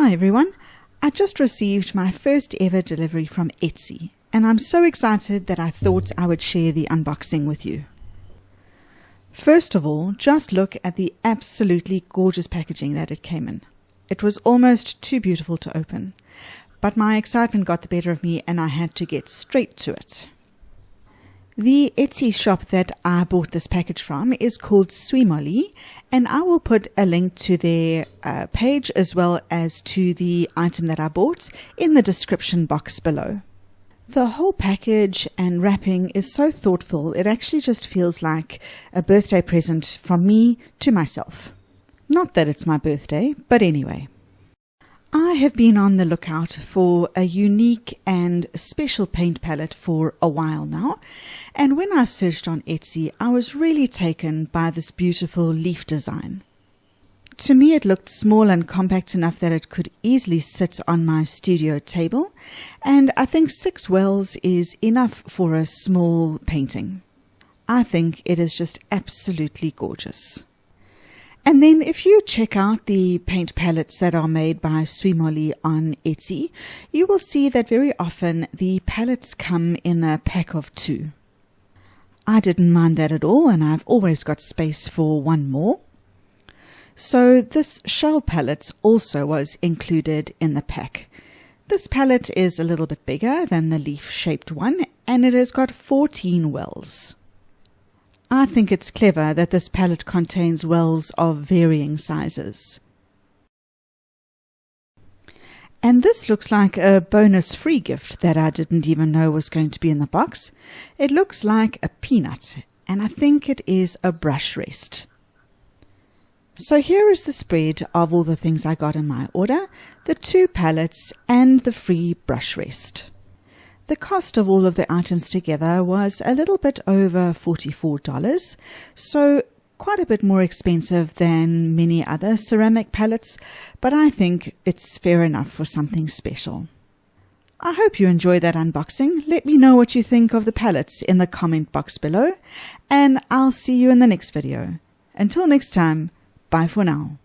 Hi everyone, I just received my first ever delivery from Etsy and I'm so excited that I thought I would share the unboxing with you. First of all, just look at the absolutely gorgeous packaging that it came in. It was almost too beautiful to open, but my excitement got the better of me and I had to get straight to it. The Etsy shop that I bought this package from is called Suimolly, and I will put a link to their page as well as to the item that I bought in the description box below. The whole package and wrapping is so thoughtful, it actually just feels like a birthday present from me to myself. Not that it's my birthday, but anyway. I have been on the lookout for a unique and special paint palette for a while now, and when I searched on Etsy, I was really taken by this beautiful leaf design. To me, it looked small and compact enough that it could easily sit on my studio table, and I think 6 wells is enough for a small painting. I think it is just absolutely gorgeous. And then if you check out the paint palettes that are made by Suimolly on Etsy, you will see that very often the palettes come in a pack of 2. I didn't mind that at all, and I've always got space for one more. So this shell palette also was included in the pack. This palette is a little bit bigger than the leaf-shaped one, and it has got 14 wells. I think it's clever that this palette contains wells of varying sizes. And this looks like a bonus free gift that I didn't even know was going to be in the box. It looks like a peanut, and I think it is a brush rest. So here is the spread of all the things I got in my order, the 2 palettes and the free brush rest. The cost of all of the items together was a little bit over $44, so quite a bit more expensive than many other ceramic palettes, but I think it's fair enough for something special. I hope you enjoyed that unboxing. Let me know what you think of the palettes in the comment box below, and I'll see you in the next video. Until next time, bye for now.